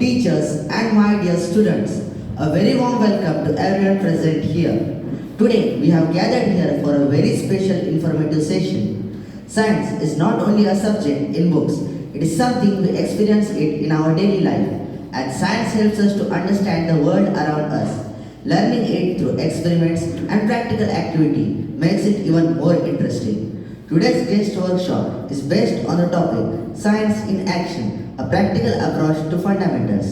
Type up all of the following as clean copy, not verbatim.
teachers, and my dear students. A very warm welcome to everyone present here. Today, we have gathered here for a very special informative session. Science is not only a subject in books, it is something we experience it in our daily life. And science helps us to understand the world around us. Learning it through experiments and practical activity makes it even more interesting. Today's guest workshop is based on the topic Science in Action, a practical approach to fundamentals.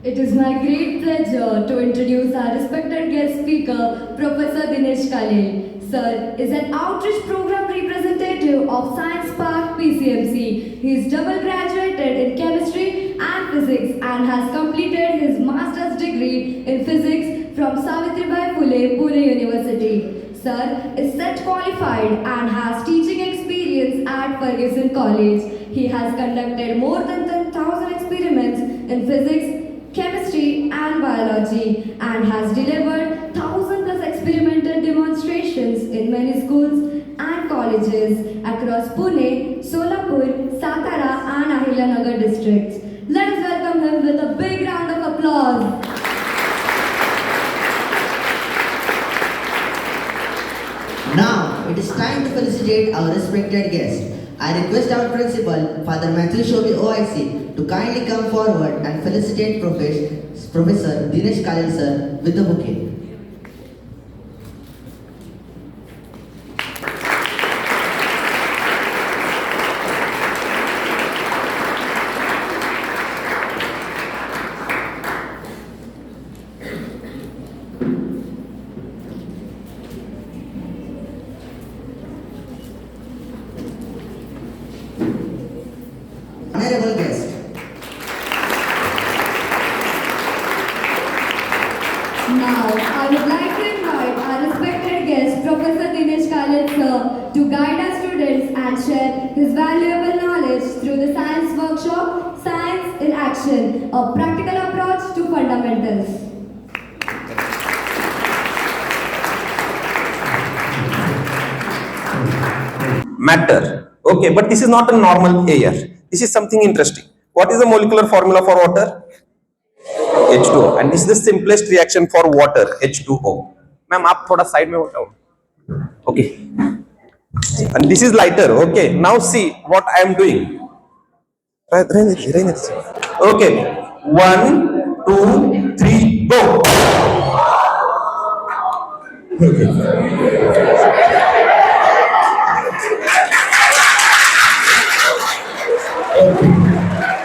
It is my great pleasure to introduce our respected guest speaker, Professor Dinesh Kale. Sir is an outreach program representative of Science Park PCMC. He is double graduated in chemistry and physics and has completed his master's degree in physics from Savitribai Phule, Pune University. Sir is set qualified and has teaching experience at Ferguson College. He has conducted more than 10,000 experiments in physics, chemistry and biology and has delivered 1,000 plus experimental demonstrations in many schools and colleges across Pune, Solapur, Satara and Ahilanagar districts. Let us welcome him with a big round of applause. Now, it is time to felicitate our respected guest. I request our principal, Father Matthew Shobi OIC, to kindly come forward and felicitate Professor Dinesh Kale sir with the bouquet. Honorable guest. Now, I would like to invite our respected guest, Professor Dinesh Kale sir, to guide our students and share his valuable knowledge through the science workshop, Science in Action, a practical approach to fundamentals. Matter. Okay, but this is not a normal air. This is something interesting. What is the molecular formula for water? H2O. And this is the simplest reaction for water, H2O. Ma'am, आप थोड़ा side में हो जाओ. Okay. And this is lighter. Okay. Now see what I am doing. Okay. 1, 2, 3, go.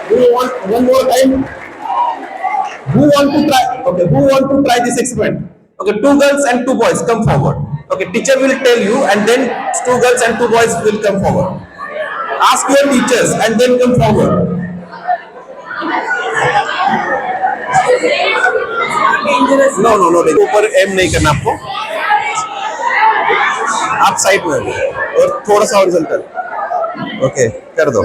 Who want one more time? Who want to try? Okay, who want to try this experiment? Okay, 2 girls and 2 boys come forward. Okay, teacher will tell you and then 2 girls and 2 boys will come forward. Ask your teachers and then come forward. No. ऊपर M नहीं करना आपको. आप side में और थोड़ा सा horizontal. Okay, कर दो.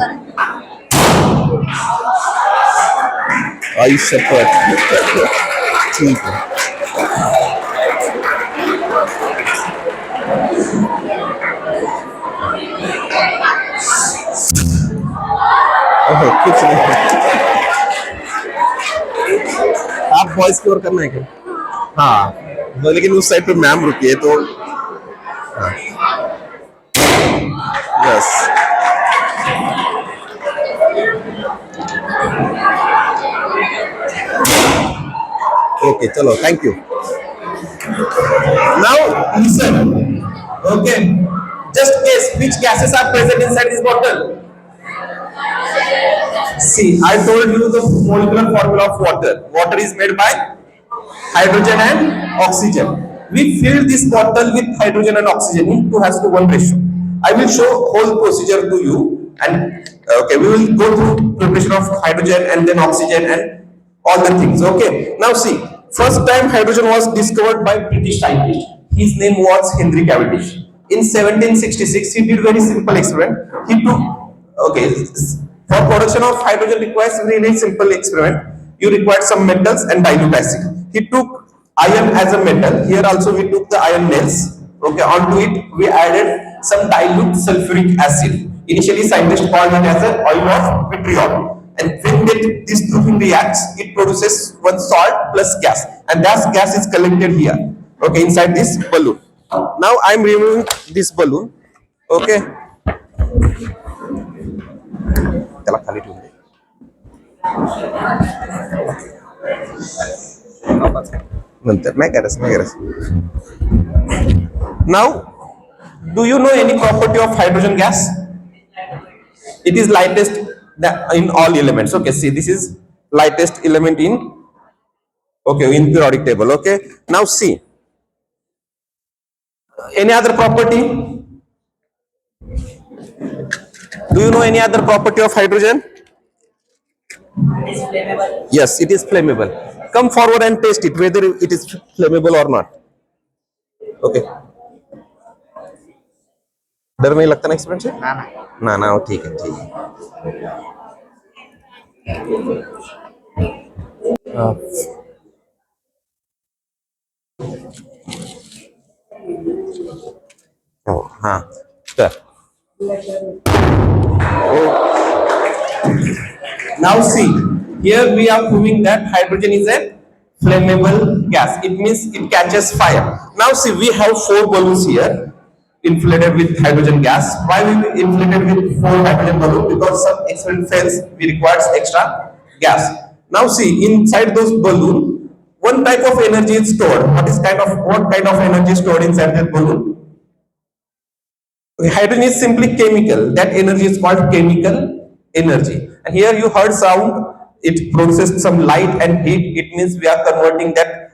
आई शपथ. ठीक है. ओह, कुछ नहीं. आप वॉइस की ओर करना है क्या? हाँ, लेकिन उस साइड पे मैम रुकी है तो. Yes. Okay, chalo, thank you. Now listen. Okay, just guess which gases are present inside this bottle. See, I told you the molecular formula of water. Water is made by hydrogen and oxygen. We fill this bottle with hydrogen and oxygen in 2:1 ratio. I will show whole procedure to you, and okay, we will go through preparation of hydrogen and then oxygen and all the things. Okay, now see, first time hydrogen was discovered by British scientist. His name was Henry Cavendish. In 1766, he did very simple experiment. He took, okay, for production of hydrogen requires really simple experiment. You require some metals and dilute acid. He took iron as a metal. Here also we took the iron nails. Okay, onto it we added some dilute sulfuric acid. Initially scientists called it as an oil of vitriol. and when this two thing reacts, it produces one salt plus gas, and that gas is collected here, okay, inside this balloon. Now I am removing this balloon, okay. त्याला खाली ठेवून दे. नंतर नाही गरज. Now, do you know any property of hydrogen gas? It is lightest in all elements. Okay, see, this is lightest element in, okay, in periodic table. Okay, now see, any other property? Do you know any other property of hydrogen? It is flammable. Yes, it is flammable. Come forward and taste it whether it is flammable or not. Okay. डर नहीं लगता ना experience है? ना ना ठीक है ठीक है. Oh, हाँ कर. Now see, here we are proving that hydrogen is a flammable gas. It means it catches fire. Now see, we have 4 balloons here inflated with hydrogen gas. Why we inflated with 4 hydrogen balloons? Because some experiment fails, we requires extra gas. Now see, inside those balloons, one type of energy is stored. What kind of energy is stored inside that balloon? Hydrogen is simply chemical. That energy is called chemical energy. And here you heard sound. It produces some light and heat. It means we are converting that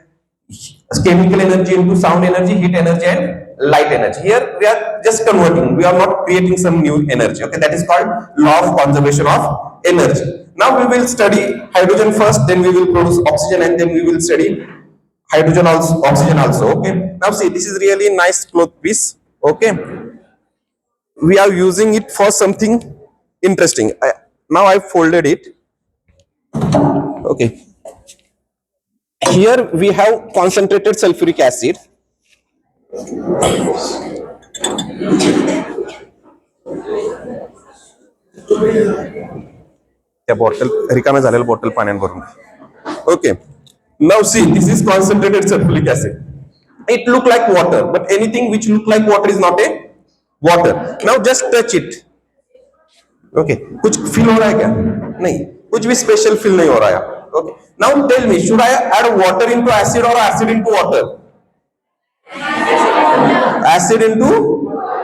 chemical energy into sound energy, heat energy, and light energy. Here we are just converting. We are not creating some new energy. Okay, that is called law of conservation of energy. Now we will study hydrogen first, then we will produce oxygen, and then we will study hydrogen also, oxygen also. Okay. Now see, this is really nice cloth piece. Okay. We are using it for something interesting. Now I folded it. Okay. Here we have concentrated sulfuric acid. त्या bottle रिकाम्या झालेल्या bottle पाण्याने भरून. Okay. Now see, this is concentrated sulfuric acid. It look like water, but anything which look like water is not a water. Now just touch it. Okay. कुछ feel हो रहा है क्या? नहीं. कुछ भी special feel नहीं हो रहा है. Okay. Now tell me, should I add water into acid or acid into water? Acid into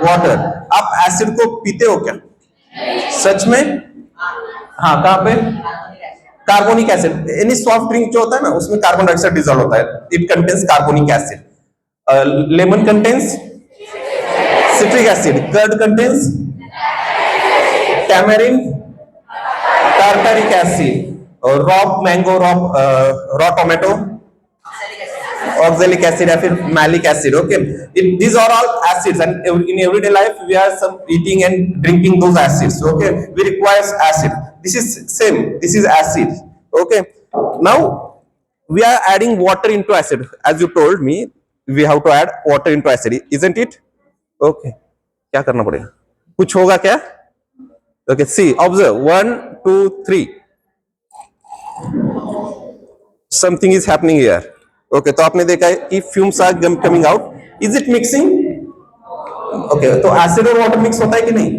water. आप acid को पीते हो क्या? सच में? हाँ, कहाँ पे? Carbonic acid. Any soft drink जो होता है ना, उसमें कार्बन डाइऑक्साइड डिसॉल्व होता है. It contains carbonic acid. Lemon contains citric acid. Curd contains tamarind, tartaric acid. Raw mango, raw tomato, oxalic acid या फिर malic acid. Okay, these are all acids, and in everyday life we are some eating and drinking those acids. Okay, we require acid. This is same. This is acid. Okay, now we are adding water into acid. As you told me, we have to add water into acid, isn't it? Okay, क्या करना पड़ेगा? कुछ होगा क्या? Okay, see, observe. 1, 2, 3. Something is happening here. Okay, तो आपने देखा है कि fumes are coming out. Is it mixing? Okay, तो acid और water mix होता है कि नहीं?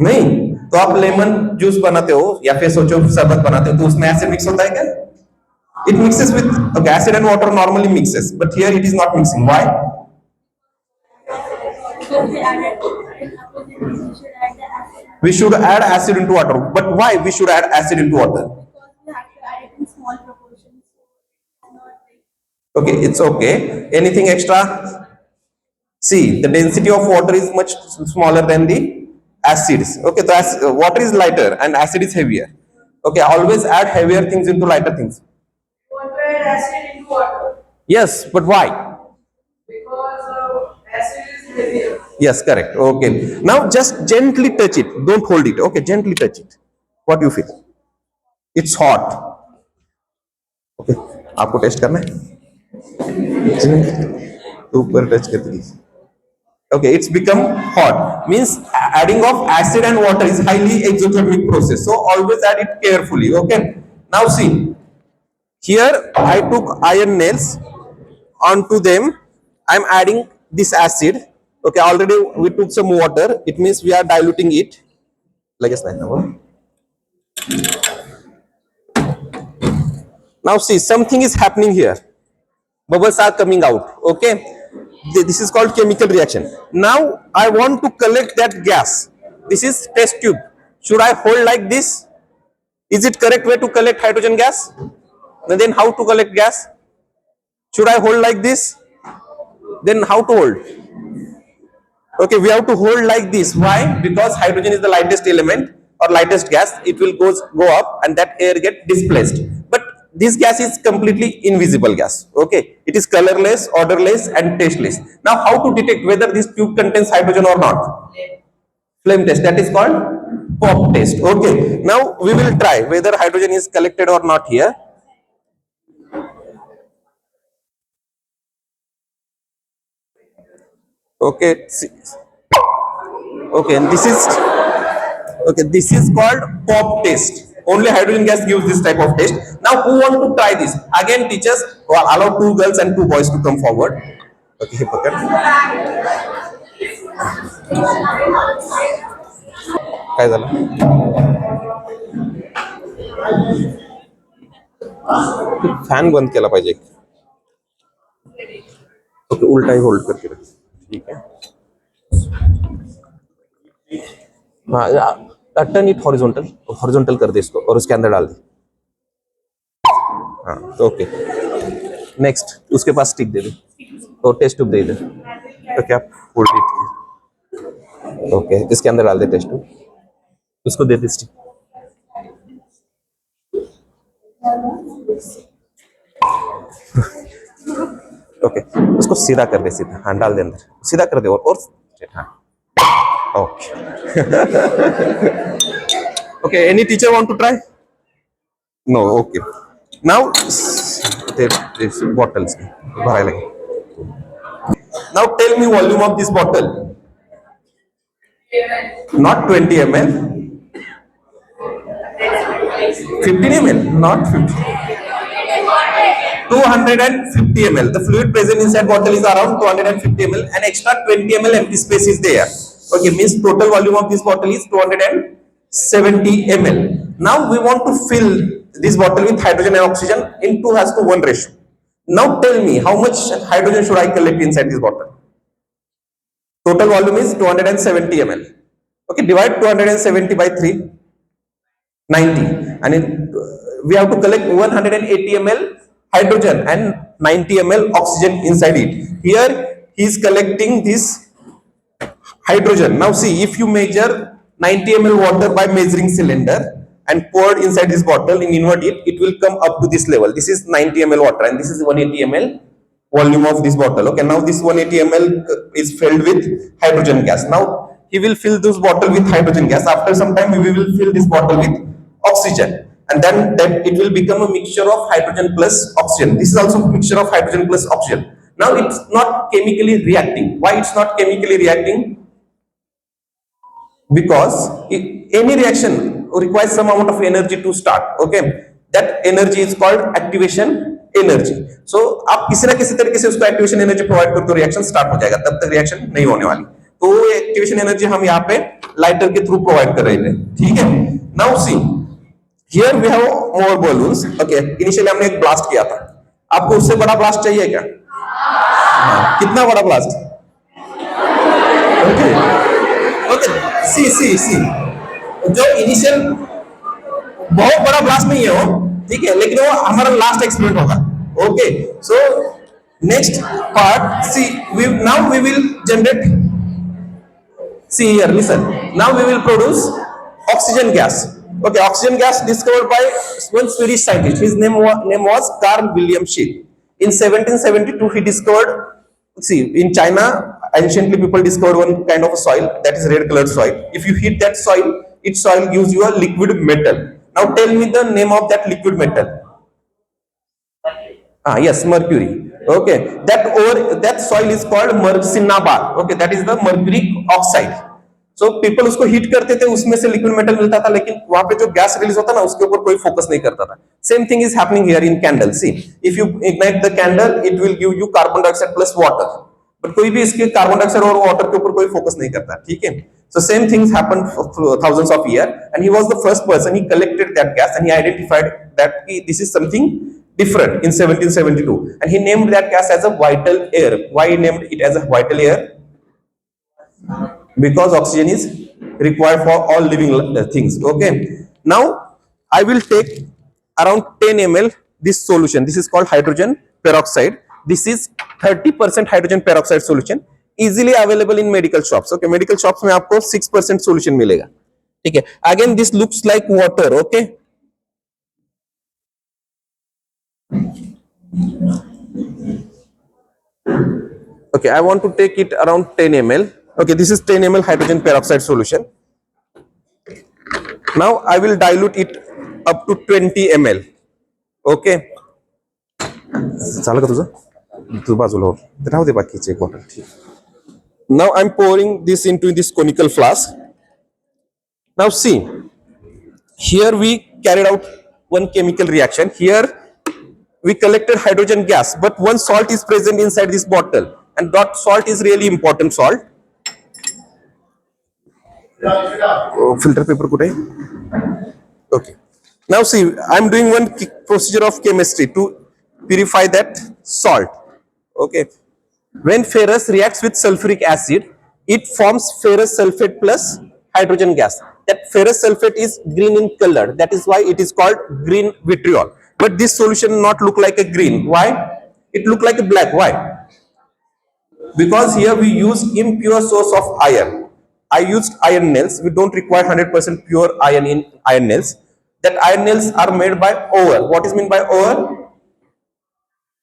नहीं. तो आप लेमन जूस बनाते हो या फिर सोचो शरबत बनाते हो, तो उसमें acid mix होता है क्या? It mixes with, okay, acid and water normally mixes, but here it is not mixing. Why? We should add acid into water. But why we should add acid into water? We have to add it in small proportions. Okay, it's okay. Anything extra? See, the density of water is much smaller than the acids. Okay, so water is lighter and acid is heavier. Okay, always add heavier things into lighter things. Want to add acid into water? Yes, but why? Because acid is heavier. Yes, correct. Okay. Now just gently touch it. Don't hold it. Okay, gently touch it. What do you feel? It's hot. Okay. आपको test करना है? ऊपर touch कर दीजिए. Okay, it's become hot. Means adding of acid and water is highly exothermic process. So always add it carefully. Okay. Now see, here I took iron nails. Onto them, I'm adding this acid. Okay, already we took some water. It means we are diluting it. Like a snack. Now see, something is happening here. Bubbles are coming out. Okay, this is called chemical reaction. Now I want to collect that gas. This is test tube. Should I hold like this? Is it correct way to collect hydrogen gas? Then how to collect gas? Should I hold like this? Then how to hold? Okay, we have to hold like this. Why? Because hydrogen is the lightest element or lightest gas. It will go up and that air get displaced. But this gas is completely invisible gas. Okay, it is colorless, odorless, and tasteless. Now, how to detect whether this tube contains hydrogen or not? Flame test. That is called pop test. Okay. Now we will try whether hydrogen is collected or not here. Okay. Okay. And this is called pop test. Only hydrogen gas gives this type of test. Now, who want to try this? Again, teachers allow 2 girls and 2 boys to come forward. Okay, हे पकड़. काय झालं? Fan बंद केला पाहिजे. Okay, उल्टा ही hold करके रख. ठीक है. हाँ, टर्न इट हॉरिजॉन्टल कर दे इसको और उसके अंदर डाल दे. हाँ, ओके. नेक्स्ट उसके पास स्टिक दे दे और टेस्ट ट्यूब दे दे. ओके, आप होल्ड इट. ओके, इसके अंदर डाल दे टेस्ट ट्यूब. उसको दे दे स्टिक. ओके, उसको सीधा कर दे. सीधा, हाँ, डाल दे अंदर. सीधा कर दे और हाँ. Okay. Okay, any teacher want to try? No, okay. Now, this bottles. Now tell me volume of this bottle. Not 20 ml. 15 ml, not 50. 250 ml. The fluid present inside bottle is around 250 ml. An extra 20 ml empty space is there. Okay, means total volume of this bottle is 270 ml. Now we want to fill this bottle with hydrogen and oxygen in 2:1 ratio. Now tell me how much hydrogen should I collect inside this bottle? Total volume is 270 ml. Okay, divide 270 by 3, 90. And we have to collect 180 ml hydrogen and 90 ml oxygen inside it. Here he is collecting this hydrogen. Now see, if you measure 90 ml water by measuring cylinder and poured inside this bottle and invert it, it will come up to this level. This is 90 ml water and this is 180 ml volume of this bottle. Okay, now this 180 ml is filled with hydrogen gas. Now he will fill this bottle with hydrogen gas. After some time we will fill this bottle with oxygen, and then it will become a mixture of hydrogen plus oxygen. This is also a mixture of hydrogen plus oxygen. Now it's not chemically reacting. Why it's not chemically reacting? Because any reaction requires some amount of energy to start. Okay, that energy is called activation energy. So आप किसी ना किसी तरीके से उसको activation energy provide करते हो, reaction start हो जाएगा. तब तक reaction नहीं होने वाली. तो वो activation energy हम यहाँ पे lighter के through provide कर रहे थे. ठीक है. Now see, here we have more balloons. Okay, initially हमने एक blast किया था. आपको उससे बड़ा blast चाहिए क्या? कितना बड़ा blast? Okay. Okay. सी जो इनिशियल बहुत बड़ा ब्लास्ट नहीं है वो, ठीक है, लेकिन वो हमारा लास्ट एक्सपेरिमेंट होगा. Okay, so next part, see now we will generate, see here, listen, now we will produce oxygen gas. Okay, oxygen gas discovered by one Swedish scientist. His name was Carl William Scheele. In 1772 he discovered, see, in China anciently people discovered one kind of a soil, that is red colored soil. If you heat that soil, its soil gives you a liquid metal. Now tell me the name of that liquid metal. Yes, mercury. Okay, that soil is called Cinnabar. Okay, that is the mercury oxide. So people उसको heat करते थे, उसमें से liquid metal मिलता था, लेकिन वहां पे जो गैस रिलीज होता ना उसके ऊपर कोई फोकस नहीं करता था. Same thing is happening here in candle. See, if you ignite the candle it will give you carbon dioxide plus water, but कोई भी इसके कार्बन डाइऑक्साइड और वाटर के ऊपर कोई फोकस नहीं करता. ठीक है. So same things happened for thousands of years, and he was the first person. He collected that gas and he identified that this is something different in 1772, and he named that gas as a vital air. Why he named it as a vital air? Because oxygen is required for all living things. Okay. Now I will take around 10 ml this solution. This is called hydrogen peroxide. This is 30% hydrogen peroxide solution. Easily available in medical shops. Okay, medical shops में आपको 6% solution मिलेगा. ठीक है. Again, this looks like water. Okay. Okay, I want to take it around 10 ml. Okay, this is 10 ml hydrogen peroxide solution. Now I will dilute it up to 20 ml. Okay. झालं का तुझं? तू बाजूला हो. राहू दे बाकीचे एक बॉटल. ठीक. Now I'm pouring this into this conical flask. Now see, here we carried out one chemical reaction. Here we collected hydrogen gas, but one salt is present inside this bottle, and that salt is really important salt. Filter paper kude? Okay. Now see, I'm doing one procedure of chemistry to purify that salt. Okay. When ferrous reacts with sulfuric acid, it forms ferrous sulfate plus hydrogen gas. That ferrous sulfate is green in color. That is why it is called green vitriol. But this solution not look like a green. Why? It look like a black. Why? Because here we use impure source of iron. I used iron nails. We don't require 100% pure iron in iron nails. That iron nails are made by ore. What is meant by ore?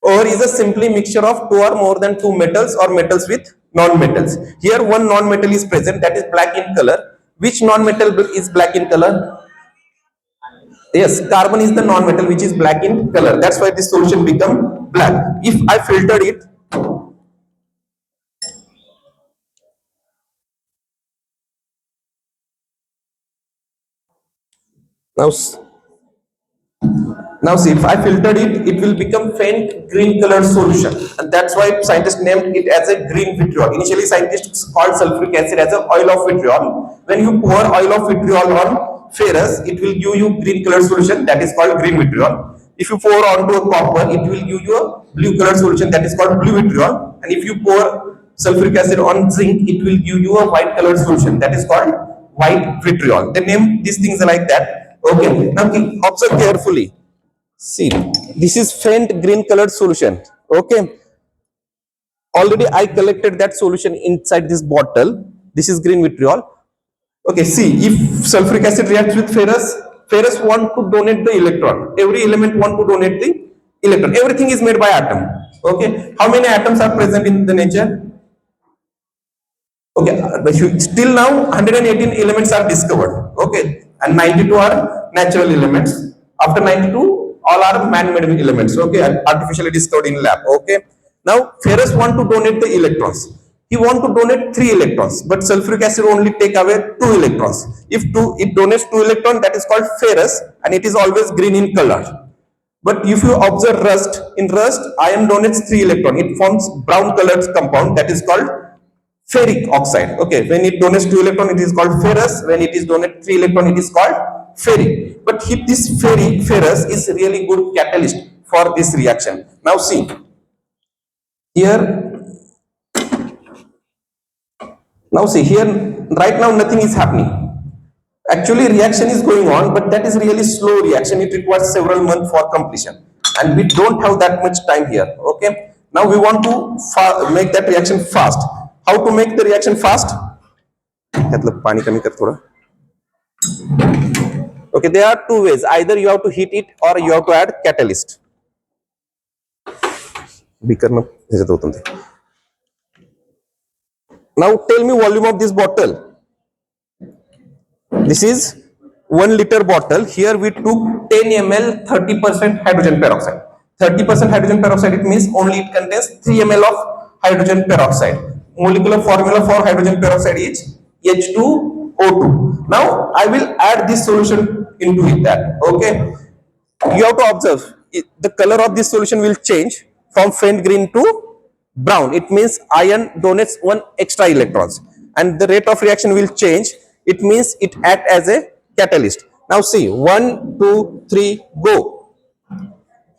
Ore is a simply mixture of two or more than two metals or metals with non-metals. Here one non-metal is present, that is black in color. Which non-metal is black in color? Yes, carbon is the non-metal which is black in color. That's why this solution become black. If I filtered it, now see, if I filtered it, it will become faint green colored solution, and that's why scientists named it as a green vitriol. Initially scientists called sulfuric acid as a oil of vitriol. When you pour oil of vitriol on ferrous, it will give you green colored solution, that is called green vitriol. If you pour onto a copper, it will give you a blue colored solution, that is called blue vitriol. And if you pour sulfuric acid on zinc, it will give you a white colored solution, that is called white vitriol. They name these things like that. Okay, now observe carefully. See, this is faint green colored solution. Okay, already I collected that solution inside this bottle. This is green vitriol. Okay, see, if sulfuric acid reacts with ferrous, ferrous want to donate the electron. Every element want to donate the electron. Everything is made by atom. Okay, how many atoms are present in the nature? Okay, still now 118 elements are discovered. Okay, and 92 are natural elements. After 92, all are man-made elements. Okay, artificially discovered in lab. Okay, now ferrous want to donate the electrons. He want to donate 3 electrons, but sulfuric acid only take away 2 electrons. If it donates 2 electrons, that is called ferrous, and it is always green in color. But if you observe rust, in rust iron donates 3 electrons. It forms brown colored compound, that is called ferric oxide. Okay, when it donates 2 electrons, it is called ferrous. When it is donate 3 electrons, it is called ferric. But if this ferrous is really good catalyst for this reaction. Now see, here, right now nothing is happening. Actually reaction is going on, but that is really slow reaction. It requires several months for completion, and we don't have that much time here. Okay, now we want to make that reaction fast. How to make the reaction fast? पानी कमी कर थोड़ा. Okay, there are 2 ways. Either you have to heat it or you have to add catalyst. Now tell me volume of this bottle. This is 1 liter bottle. Here we took 10 ml 30% hydrogen peroxide. 30% hydrogen peroxide, it means only it contains 3 ml of hydrogen peroxide. Molecular formula for hydrogen peroxide is H2O2. Now I will add this solution into it that, okay. You have to observe, the color of this solution will change from faint green to brown. It means iron donates one extra electrons, and the rate of reaction will change. It means it act as a catalyst. Now see, 1, 2, 3, go.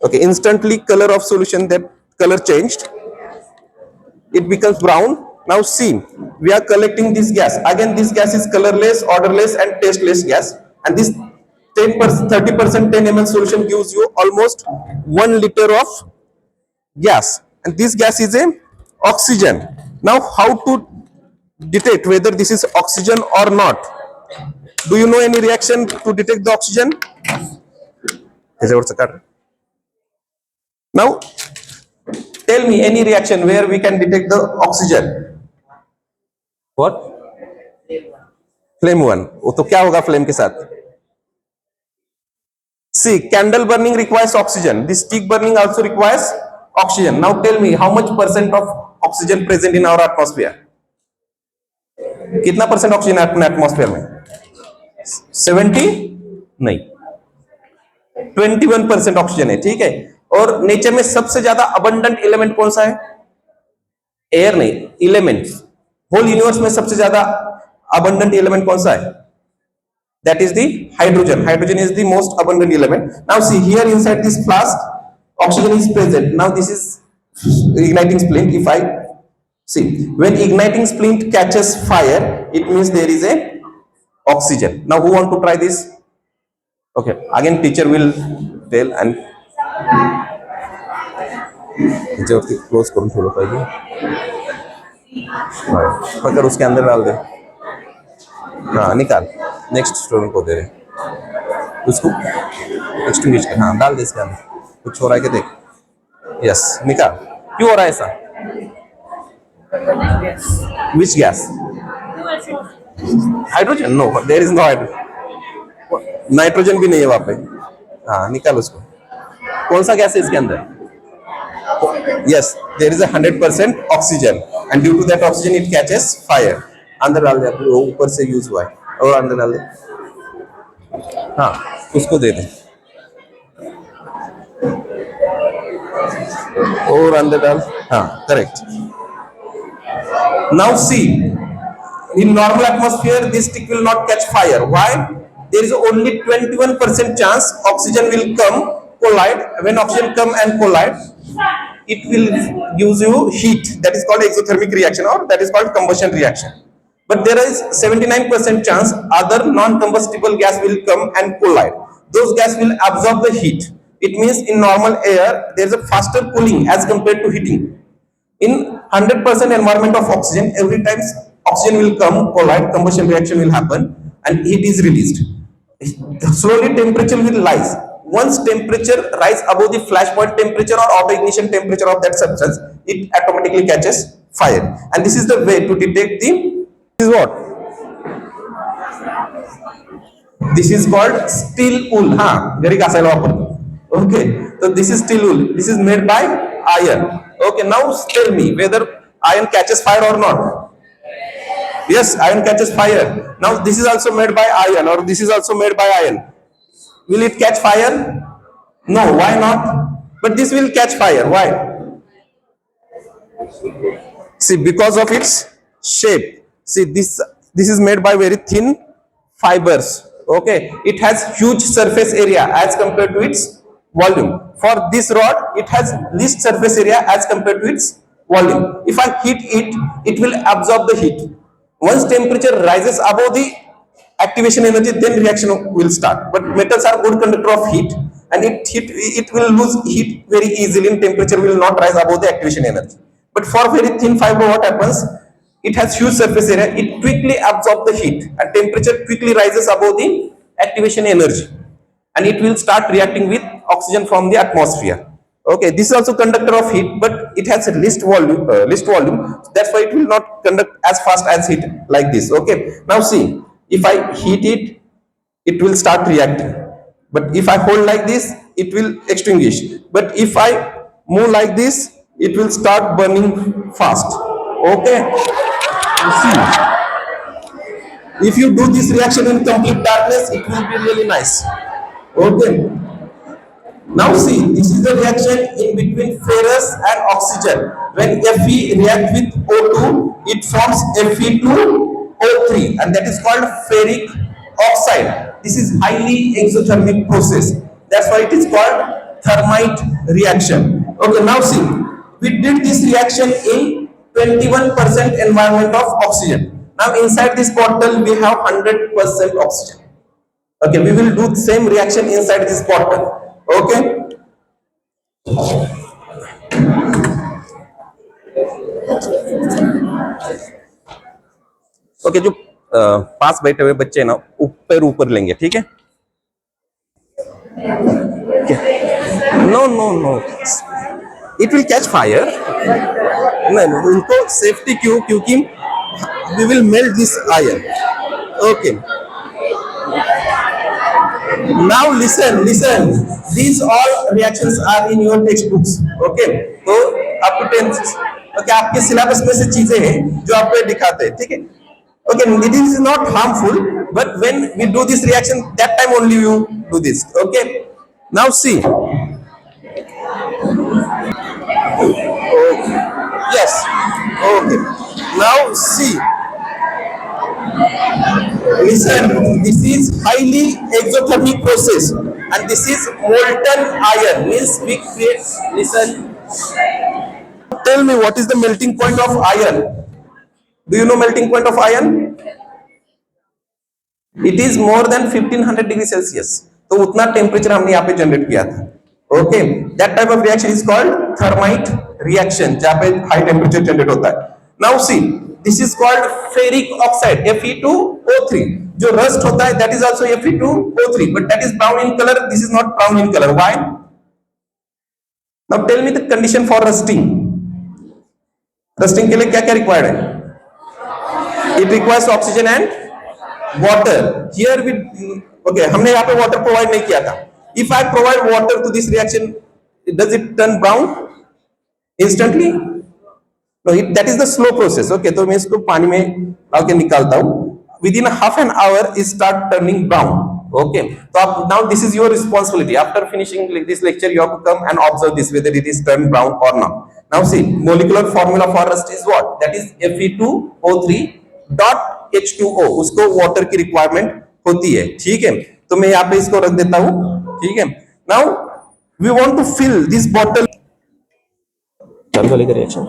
Okay, instantly color of solution, that color changed, it becomes brown. Now see, we are collecting this gas. Again, this gas is colorless, odorless, and tasteless gas. And this 10%, 30%, 10 ml solution gives you almost 1 liter of gas. And this gas is a oxygen. Now, how to detect whether this is oxygen or not? Do you know any reaction to detect the oxygen? Now, tell me any reaction where we can detect the oxygen. What? Flame 1. तो क्या होगा flame के साथ? See, candle burning requires oxygen. This stick burning also requires oxygen. Now tell me how much percent of oxygen present in our atmosphere? कितना percent oxygen है अपने atmosphere में? 70? नहीं, 21% ऑक्सीजन है, ठीक है। और नेचर में सबसे ज्यादा अबंडेंट एलिमेंट कौन सा है? एयर नहीं, एलिमेंट्स। होल यूनिवर्स में सबसे ज्यादा अबंडेंट एलिमेंट कौन सा है? That is the hydrogen. Hydrogen is the most abundant element. Now see, here inside this flask, oxygen is present. Now this is igniting splint. If I see, when igniting splint catches fire, it means there is a oxygen. Now who want to try this? Okay, again teacher will tell and close करूँ थोड़ा पहले, पकड़ उसके अंदर डाल दे। हाँ निकाल, next student को दे रहे उसको एक्सटिंग्विश कर। हाँ डाल दे इसके अंदर, कुछ हो रहा है क्या देख। यस निकाल। क्यों हो रहा है ऐसा? Which gas? Hydrogen? No, there is no hydrogen, nitrogen भी नहीं है वहां पे। हाँ निकाल उसको। कौन सा गैस है इसके अंदर? Yes, there is 100% oxygen and due to that oxygen it catches fire. अंदर डाल दे, वो ऊपर से यूज हुआ है, और अंदर डाल दे। हाँ उसको दे दे, और अंदर डाल। हाँ correct. Now see, in normal atmosphere this stick will not catch fire. Why? There is only 21% chance oxygen will come collide. When oxygen come and collide, it will gives you heat, that is called exothermic reaction, or that is called combustion reaction. But there is 79% chance other non-combustible gas will come and collide. Those gas will absorb the heat. It means in normal air there is a faster cooling as compared to heating. In 100% environment of oxygen, every time oxygen will come, collide, combustion reaction will happen, and heat is released. Slowly temperature will rise. Once temperature rise above the flashpoint temperature or auto ignition temperature of that substance, it automatically catches fire. And this is the way to detect the, this is what? This is called steel wool. Very घासायला वापरतो. Okay, so this is steel wool. This is made by iron. Okay, now tell me whether iron catches fire or not. Yes, iron catches fire. Now this is also made by iron, or this is also made by iron. Will it catch fire? No. Why not? But this will catch fire. Why? See, because of its shape. See, this is made by very thin fibers. Okay, it has huge surface area as compared to its volume. For this rod, it has least surface area as compared to its volume. If I heat it, it will absorb the heat. Once temperature rises above the activation energy, then reaction will start. But metals are good conductor of heat, and it will lose heat very easily, and temperature will not rise above the activation energy. But for very thin fiber, what happens? It has huge surface area, it quickly absorbs the heat, and temperature quickly rises above the activation energy, and it will start reacting with oxygen from the atmosphere. Okay, this is also conductor of heat, but it has a least volume. That's why it will not conduct as fast as heat like this. Okay, now see, if I heat it, it will start reacting. But if I hold like this, it will extinguish. But if I move like this, it will start burning fast. Okay. See, if you do this reaction in complete darkness, it will be really nice. Okay. Now see, this is the reaction in between ferrous and oxygen. When Fe react with O2, it forms Fe2O3, and that is called ferric oxide. This is highly exothermic process. That's why it is called thermite reaction. Okay, now see, we did this reaction in 21% environment of oxygen. Now inside this bottle we have 100% oxygen. Okay, we will do the same reaction inside this bottle. Okay. Okay, जो पास बैठे हुए बच्चे ना ऊपर ऊपर लेंगे, ठीक है? No no no, it will catch fire. नहीं, उनको सेफ्टी क्यों? क्योंकि we will melt this iron. Okay, now listen, these all reactions are in your textbooks. Okay, तो up to 10th, okay, आपके सिलेबस में से चीजें हैं जो आपको दिखाते हैं, ठीक है? Okay, it is not harmful, but when we do this reaction, that time only you do this. Okay, now see. Okay. Yes. Okay, now see. Listen, this is highly exothermic process, and this is molten iron. Means we create. Listen. Tell me, what is the melting point of iron? Do you know melting point of iron? It is more than 1500 degree Celsius. तो उतना temperature हमने यहाँ पे generate किया था. Okay, that type of reaction is called thermite reaction, जहाँ पे high temperature generate होता है. Now see, this is called ferric oxide, Fe2O3. जो रस्ट होता है that is also Fe2O3, but that is brown in colour. This is not brown in colour. Why? Now tell me the condition for rusting. Rusting के लिए क्या क्या required है? It requires oxygen and water. Here we, okay, हमने यहाँ पे water provide नहीं किया था. If I provide water to this reaction, does it turn brown instantly? No, that is the slow process. Okay, तो मैं इसको पानी में डाल के निकालता हूँ. Within half an hour, it start turning brown. Okay, so now this is your responsibility. After finishing this lecture, you have to come and observe this whether it is turned brown or not. Now see, molecular formula for rust is what? That is Fe2O3 dot H2O. उसको water की requirement होती है, ठीक है? तो मैं यहाँ पे इसको रख देता हूं, ठीक है? Now we want to fill this bottle. चालू वाली का रिएक्शन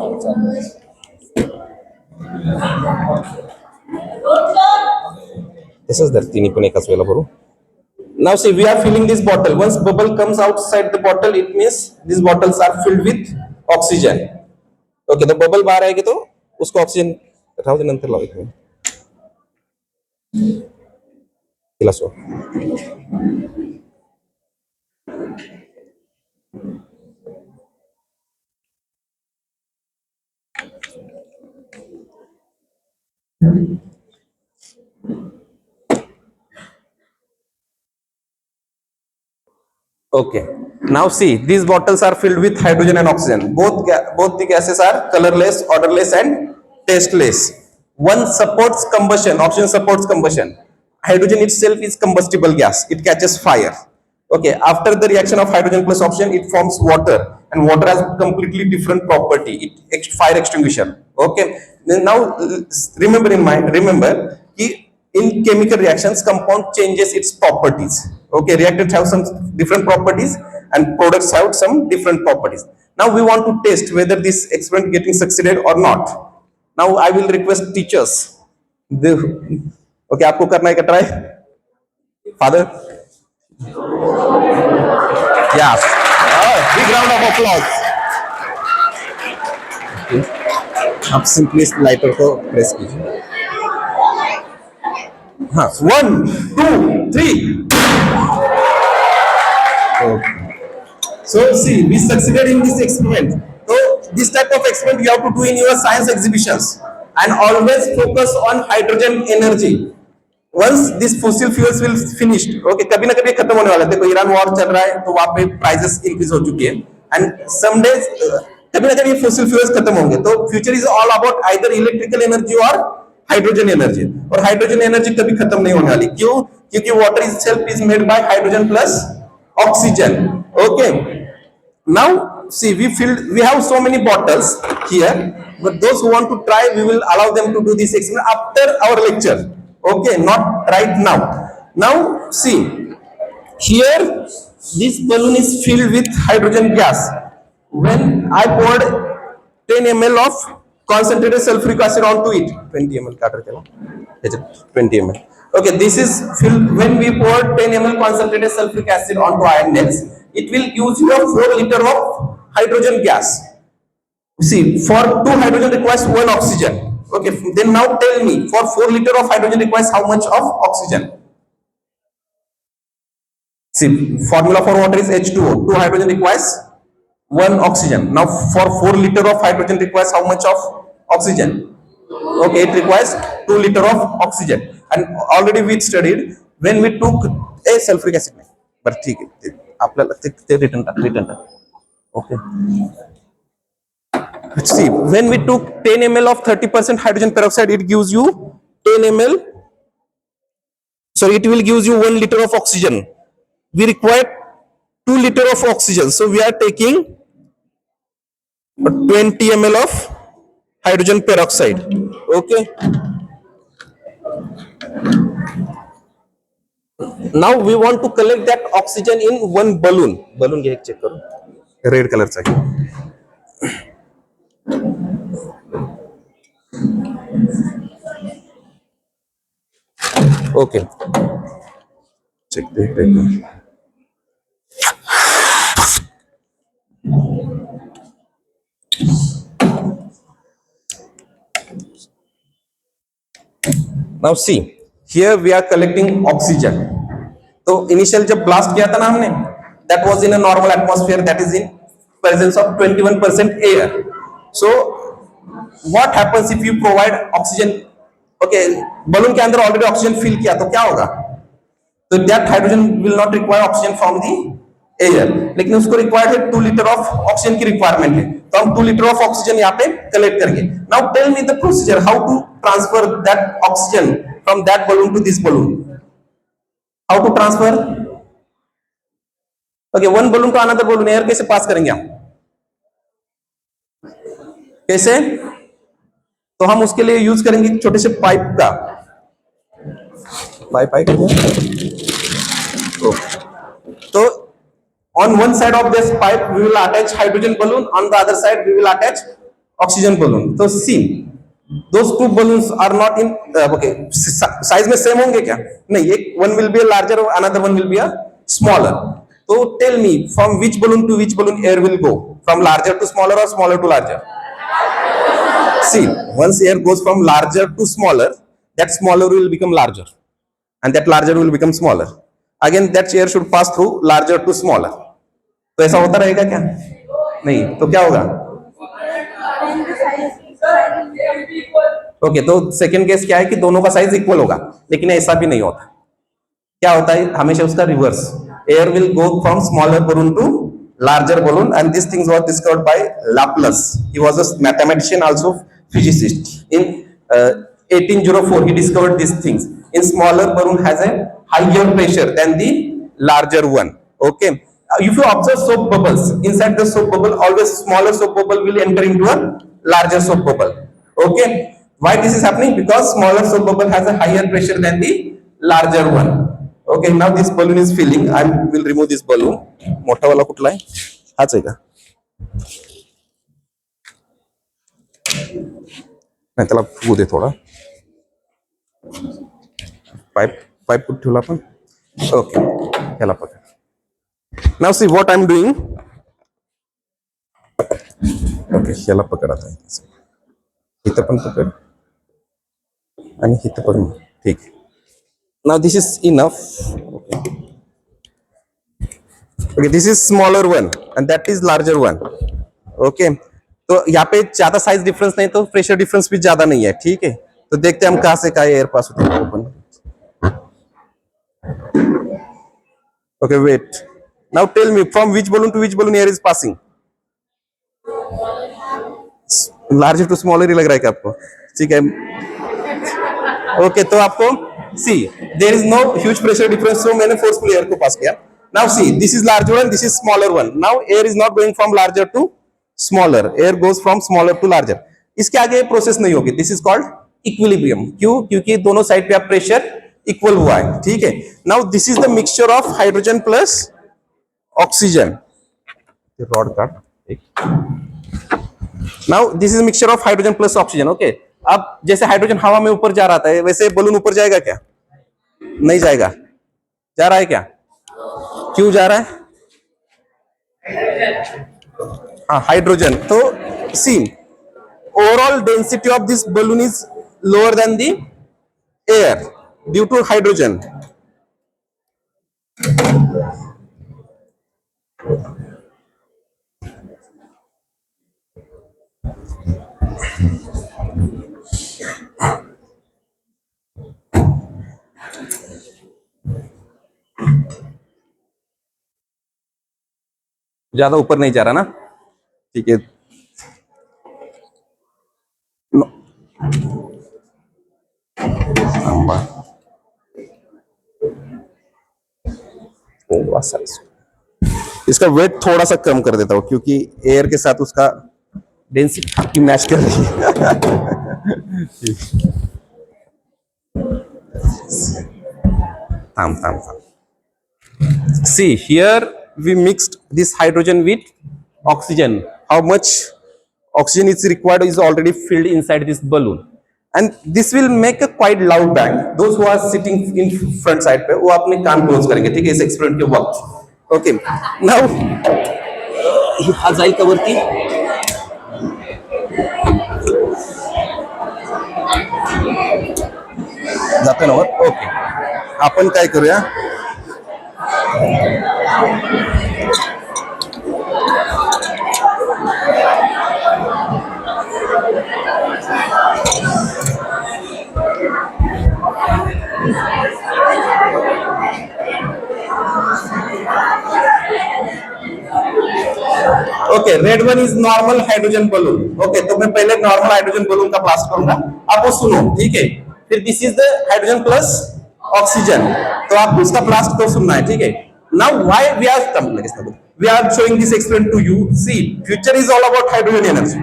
दिस इज दैट तिनी पण एकाच वेळेला भरू. Now see, we are filling this bottle. Once bubble comes outside the bottle, it means this bottles are filled with oxygen. Okay, तो bubble बाहर आएगी तो उसको ऑक्सीजन राहू दे, नंतर लावू. तिला सो okay, now see, these bottles are filled with hydrogen and oxygen. Both the gases are colorless, odorless and tasteless. One supports combustion, oxygen supports combustion. Hydrogen itself is combustible gas, it catches fire. Okay, after the reaction of hydrogen plus oxygen, it forms water, and water has completely different property. It fire extinguisher. Okay, now remember in chemical reactions, compound changes its properties. Okay, reactants have some different properties and products have some different properties. Now we want to test whether this experiment getting succeeded or not. Now I will request teachers. Okay, आपको करना है क्या try? Father? Yes. Big round of applause. Okay. आप simply इस lighter को press कीजिए. हाँ, 1, 2, 3. Okay. So see, we succeeded in this experiment. So this type of experiment you have to do in your science exhibitions, and always focus on hydrogen energy. once this fossil fuels will finished, okay, कभी ना कभी खत्म होने वाला है। देखो Iran war चल रहा है तो वहां पे प्राइसेस इंक्रीज हो चुकी है, एंड सम डेज कभी ना कभी फॉसिल फ्यूल्स खत्म होंगे। तो future is all about either electrical energy और हाइड्रोजन एनर्जी, और हाइड्रोजन एनर्जी कभी खत्म नहीं होने वाली। क्यों? क्योंकि water itself is made by hydrogen plus oxygen. Okay, now see we have so many bottles here, but those who want to try, we will allow them to do this experiment after our lecture, okay, not right now. Now see, here this balloon is filled with hydrogen gas. When I poured 10 ml of concentrated sulfuric acid onto it, 20 ml katar kya 20 ml, okay, this is filled. When we pour 10 ml concentrated sulfuric acid onto iron nails, it will use your 4 liter of hydrogen gas. See, for 2 hydrogen requires 1 oxygen. Okay, then now tell me, for 4 liter of hydrogen requires how much of oxygen? See, formula for water is H2O. 2 hydrogen requires 1 oxygen. Now for 4 liter of hydrogen requires how much of oxygen? Okay, it requires 2 liter of oxygen. And already we studied when we took a sulfuric acid. But ठीक है, आपल्याला ते return okay. See, when we took 10 ml of 30% hydrogen peroxide, it gives you 10 ml, sorry, it will gives you 1 liter of oxygen. We require 2 liter of oxygen, so we are taking 20 ml of hydrogen peroxide. Okay, now we want to collect that oxygen in one balloon. Balloon घे, check करो, red कलरचा घे. Okay, check देखते हैं. Now see, here we are collecting oxygen. तो initial जब blast किया था ना हमने, that was in a normal atmosphere, that is in presence of 21% air. So what happens if you provide oxygen? Okay, balloon के अंदर ऑलरेडी ऑक्सीजन फिल किया तो क्या होगा? तो that hydrogen will not require oxygen from the air, लेकिन उसको required है 2 लीटर ऑफ ऑक्सीजन की रिक्वायरमेंट है, तो हम 2 लीटर ऑफ ऑक्सीजन यहाँ पे कलेक्ट करेंगे. Now tell me the procedure how to transfer that oxygen from that balloon to this balloon. How to transfer? Okay, one balloon to another balloon air कैसे pass करेंगे हम? कैसे? तो हम उसके लिए यूज करेंगे छोटे से पाइप का. पाइप तो on one side of this pipe we will attach hydrogen balloon, on the other side we will attach oxygen balloon. So see, those two balloons are not in okay, size में same होंगे क्या? नहीं, एक one will be a larger, another one will be a smaller. So tell me, from which balloon to which balloon air will go? From larger to smaller or smaller to larger? See, once air goes from larger to smaller, that smaller will become larger, and that larger will become smaller. Again, that air should pass through larger to smaller. तो ऐसा होता रहेगा क्या? नहीं, तो क्या होगा? Okay, तो सेकेंड केस क्या है कि दोनों का साइज इक्वल होगा, लेकिन ऐसा भी नहीं होता. क्या होता है? हमेशा उसका reverse. Air will go from smaller balloon to larger balloon, and these things were discovered by Laplace. He was a mathematician, also physicist. In 1804 he discovered these things. In smaller balloon has a higher pressure than the larger one. Okay, if you observe soap bubbles, inside the soap bubble always smaller soap bubble will enter into a larger soap bubble. Okay, why this is happening? Because smaller soap bubble has a higher pressure than the larger one. Okay, now this balloon is filling. I will remove this balloon. मोठा वाला कुठला आहे? हाच आहे का? नाही, त्याला फुगू दे थोडा. पाइप कुठे ठेवला आपण? ओके, ह्याला पकड. Now see what I'm doing. Okay, ह्याला पकड आता. इथं पण पकड आणि इथं पण. ठीक आहे. Now this is enough. Okay, this is smaller one and that is larger one. Okay, तो यहाँ पे ज्यादा साइज डिफरेंस नहीं, तो प्रेशर डिफरेंस भी ज्यादा नहीं है. ठीक है, तो देखते हैं हम कहाँ से कहाँ एयर पास होते हैं. Open Okay, wait. Now tell me, from which balloon to which balloon air is passing? Larger to smaller ही लग रहा है क्या आपको? ठीक है. Okay, तो आपको see, there is no huge pressure difference, so मैंने forcefully air को pass किया. Now see, this is larger one, this is smaller one. Now air is not going from larger to smaller. Air goes from smaller to larger. इसके आगे process नहीं होगी. This is called equilibrium. क्यों? क्योंकि दोनों side पे आप pressure equal हुआ है. ठीक है. Now this is the mixture of hydrogen plus oxygen. Rod काट. Now this is a mixture of hydrogen plus oxygen. Okay. अब जैसे हाइड्रोजन हवा में ऊपर जा रहा था, वैसे बलून ऊपर जाएगा क्या? नहीं जाएगा. जा रहा है क्या? क्यों जा रहा है? हाँ, हाइड्रोजन. तो see, overall density of this balloon is lower than the air due to hydrogen. ज्यादा ऊपर नहीं जा रहा ना. ठीक है. इसका वेट थोड़ा सा कम कर देता हूं क्योंकि एयर के साथ उसका डेंसिटी मैच कर रही है. थाम थाम थाम. See here we mixed this hydrogen with oxygen. How much oxygen is required is already filled inside this balloon, and this will make a quite loud bang. Those who are sitting in front side पे वो अपने कान close करेंगे. ठीक है, इस experiment के वक्त. Okay, now हाथ का वरती. जाते ना वर. ओके, आपण काय करूया. Okay, red one is normal hydrogen balloon. Okay, तो मैं पहले नॉर्मल हाइड्रोजन बलून का ब्लास्ट करूंगा. आप वो सुनो. ठीक है. फिर this is the hydrogen plus oxygen. तो आप उसका ब्लास्ट को सुनना है. ठीक है. Now why we are showing this experiment to you. See, future is all about hydrogen energy.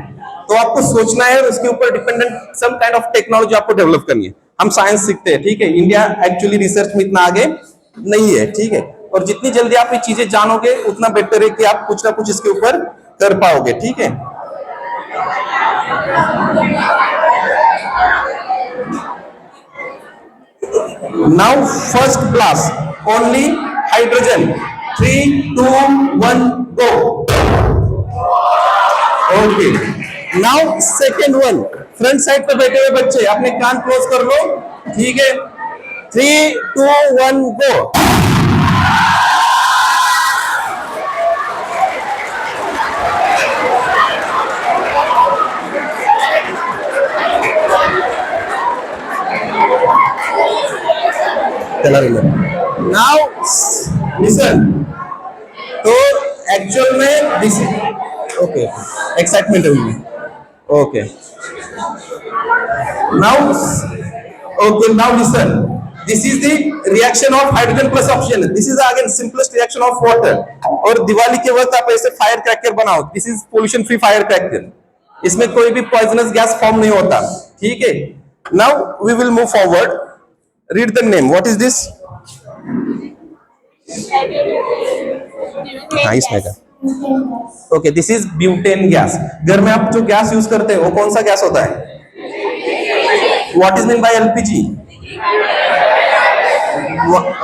तो आपको सोचना है, उसके ऊपर dependent some kind of technology आपको डेवलप करनी है. हम साइंस सीखते हैं. ठीक है. इंडिया एक्चुअली रिसर्च में इतना आगे नहीं है. ठीक है. और जितनी जल्दी आप ये चीजें जानोगे उतना बेटर है कि आप कुछ ना कुछ इसके ऊपर कर पाओगे. ठीक है. Now first blast only hydrogen. 3, 2, 1 go. Okay. Now second one. Front side पे बैठे हुए बच्चे अपने कान क्लोज कर लो. ठीक है. 3, 2, 1 गो. Now listen. तो एक्चुअल में दिस ओके एक्साइटमेंट हुई. Okay. Now listen. This is the reaction of hydrogen plus oxygen. This is again simplest reaction of water. और दिवाली के वक्त आप ऐसे फायर क्रैकर बनाओ. This is pollution free fire cracker. इसमें कोई भी पॉइजनस गैस फॉर्म नहीं होता. ठीक है. Now we will move forward. Read the name. What is this? इसमें का. Okay, this is butane gas. घर में आप जो गैस यूज करते हैं वो कौन सा गैस होता है? What is meant by LPG?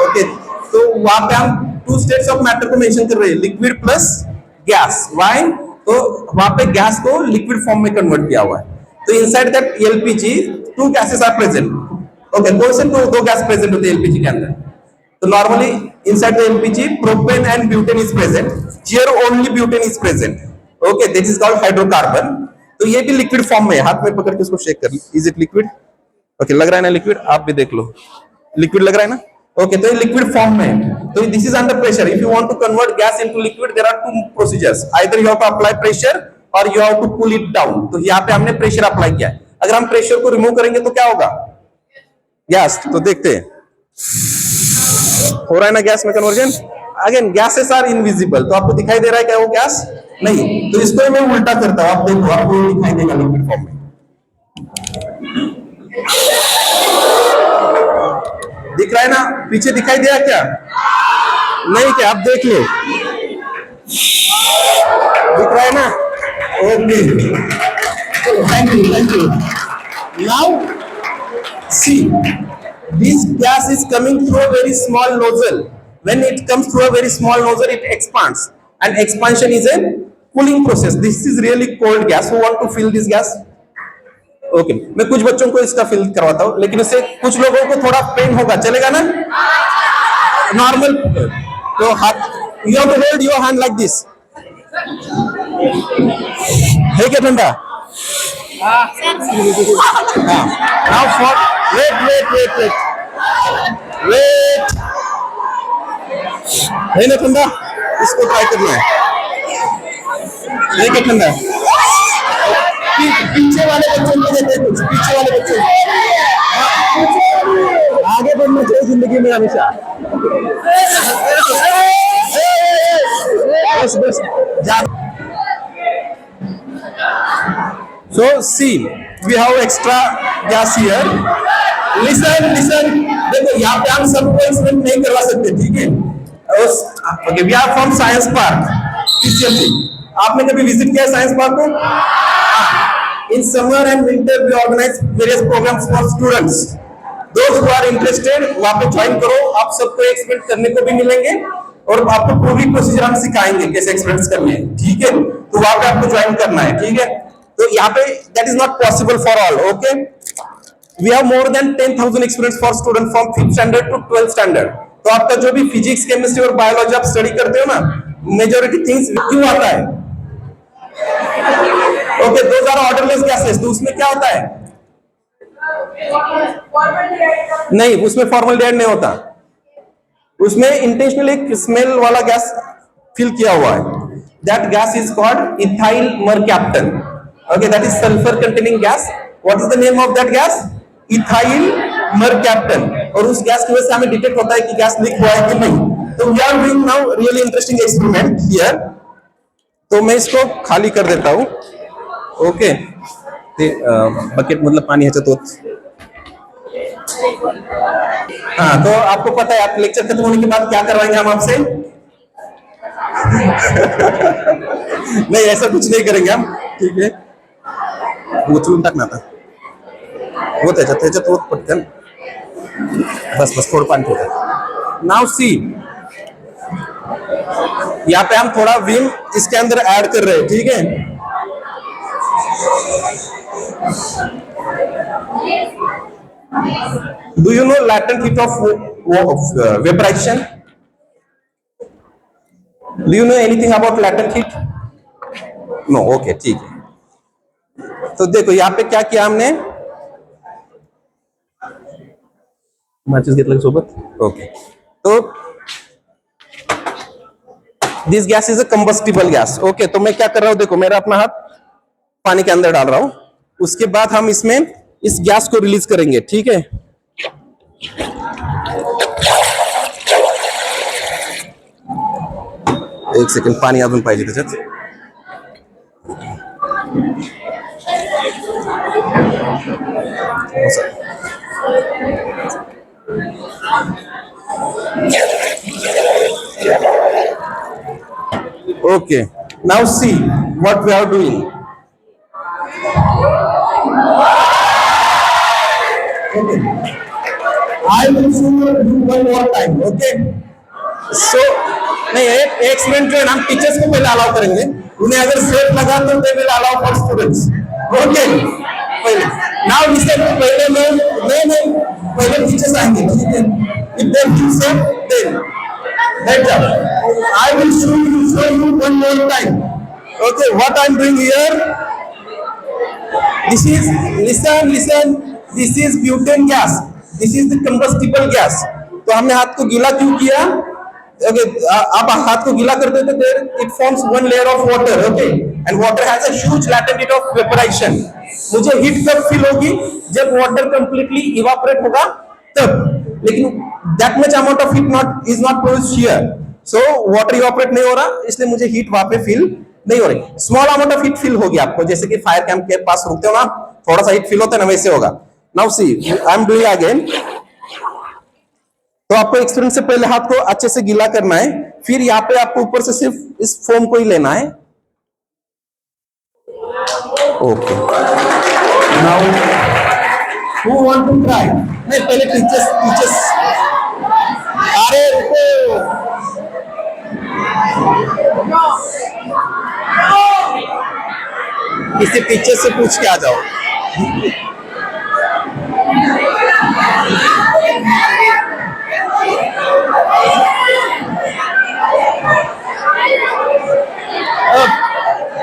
Okay, तो वहां पे हम टू स्टेट्स ऑफ मैटर को मेंशन कर रहे हैं, लिक्विड प्लस गैस. व्हाई? तो वहां पे गैस को लिक्विड फॉर्म में कन्वर्ट किया हुआ है. तो inside that LPG two gases are present. Okay, कौन से दो गैस प्रेजेंट होते हैं एलपीजी के अंदर? तो normally inside the LPG propane and butane is present. Here only butane is present. Okay, this is called hydrocarbon. तो ये भी लिक्विड फॉर्म में है. हाथ में पकड़ के उसको शेक कर. Is it liquid? ओके, लग रहा है ना लिक्विड? आप भी देख लो. लिक्विड लग रहा है ना? ओके, तो ये लिक्विड फॉर्म में है, तो this is under pressure. If you want to convert gas into liquid, there are two procedures. Either you have to apply pressure और you have to cool it down. तो यहाँ पे हमने प्रेशर अप्लाई किया है. अगर हम प्रेशर को रिमूव करेंगे तो क्या होगा? गैस. तो देखते हैं हो रहा है ना गैस में conversion. Again gases are invisible. तो आपको दिखाई दे रहा है क्या वो गैस? नहीं. तो इसको मैं उल्टा करता हूं. आप देखो, आपको दिखाई देगा लिक्विड फॉर्म में. दिख रहा है ना? पीछे दिखाई दिया क्या? नहीं क्या? आप देख लो, दिख रहा है ना? Okay, thank you, thank you. Now see, this gas is coming through a very small nozzle. When it comes through a very small nozzle, it expands, and expansion is a cooling process. This is really cold gas. Who want to fill this gas? Okay, मैं कुछ बच्चों को इसका fill करवाता हूँ, लेकिन इससे कुछ लोगों को थोड़ा पेन होगा. चलेगा ना? नॉर्मल. तो हाथ, you have to hold your hand like this. है क्या ठंडा? Now for wait. है ना ठंडा? इसको ट्राई करना है. है क्या ठंडा? पीछे वाले बच्चों को देते कुछ. पीछे वाले बच्चों आगे बढ़ना चाहिए जिंदगी में हमेशा. बस जा. So see, we have extra gas here. Listen. देखो यहाँ पे हम सबको एक्सप्लेन नहीं करवा सकते, ठीक है? Okay, we are from Science Park, PCMC. आपने कभी विजिट किया साइंस पार्क को? In summer and winter we organize various programs for students. Those who are interested, वहाँ पे ज्वाइन करो. आप सबको एक्सपेरिमेंट करने को भी मिलेंगे और आपको पूरी प्रोसीजर हम सिखाएंगे कैसे एक्सपेरिमेंट्स करने हैं, ठीक है? तो वहाँ पे आपको ज्वाइन करना है, ठीक है? तो यहाँ पे that is not possible for all. Okay, we have more than 10,000 experiments for students from 5th standard to 12th standard. तो आपका जो भी फिजिक्स, केमिस्ट्री और बायोलॉजी आप स्टडी करते हो ना, मेजॉरिटी थिंग्स क्यों आता है? Okay, those are orderless gases. तो उसमें क्या होता है? नहीं, उसमें फॉर्मल्डिहाइड नहीं होता. उसमें इंटेंशनली एक स्मेल वाला गैस फिल किया हुआ है. That gas is called ethyl mercaptan. Okay, that is sulfur containing gas. What is the name of that gas? Ethyl mercaptan. और उस गैस की वजह से हमें डिटेक्ट होता है कि गैस लीक हुआ है कि नहीं. तो we are doing now really interesting experiment here. तो मैं इसको खाली कर देता हूँ. ओके, बकेट मतलब पानी है तो. हाँ, तो आपको पता है आप लेक्चर खत्म होने के बाद क्या करवाएंगे हम आपसे? नहीं, ऐसा कुछ नहीं करेंगे हम, ठीक है? उचलून टाकना था वो त्याच्यात होत पटकन. बस थोडं पाणी ठेवतात. नाउ सी, यहाँ पे हम थोड़ा विम इसके अंदर ऐड कर रहे हैं, ठीक है? Do you know latent heat of vaporization? Do you know anything about latent heat? No. Okay, ठीक है. तो देखो यहाँ पे क्या किया हमने. माचिस घेतलं सोबत. ओके, तो this gas is a combustible gas. Okay, तो मैं क्या कर रहा हूँ, देखो मेरा अपना हाथ पानी के अंदर डाल रहा हूँ. उसके बाद हम इसमें इस गैस को रिलीज करेंगे, ठीक है? एक सेकंड, पाणी अजून पाहिजे त्याच्यात. Okay, now see what we are doing. I will show you one more time. Okay, so नहीं, एक एक्सपेरिमेंट जो है हम टीचर्स को पहले अलाउ करेंगे. उन्हें अगर सेफ लगा तो they will allow for students. Okay, पहले now listen. पहले टीचर्स आएंगे, ठीक है? If they feel safe, then better. I will show you one more time. Okay, what I'm doing here? This is listen. This is butane gas. This is the combustible gas. तो हमने हाथ को गीला क्यों किया? ओके, आप हाथ को गीला करते तो there it forms one layer of water, okay, and water has a huge latent heat of vaporization. मुझे हीट कब फील होगी? जब वाटर कंप्लीटली इवापोरेट होगा तब. लेकिन that much amount of heat not is not produced here, so water evaporate नहीं हो रहा, इसलिए मुझे हीट वहां पे फील नहीं हो रही. Small amount of heat feel होगी आपको, जैसे कि फायर कैंप के पास रुकते हो ना, थोड़ा सा हीट फील होता है ना, वैसे होगा. Now see I am doing again. तो आपको एक्सपेरिमेंट से पहले हाथ को अच्छे से गीला करना है, फिर यहाँ पे आपको ऊपर से सिर्फ इस फोम को ही लेना है. Okay, now who want to try? नहीं, पहले टीचर्स. अरे रुको, किसी टीचर से पूछ के आ जाओ.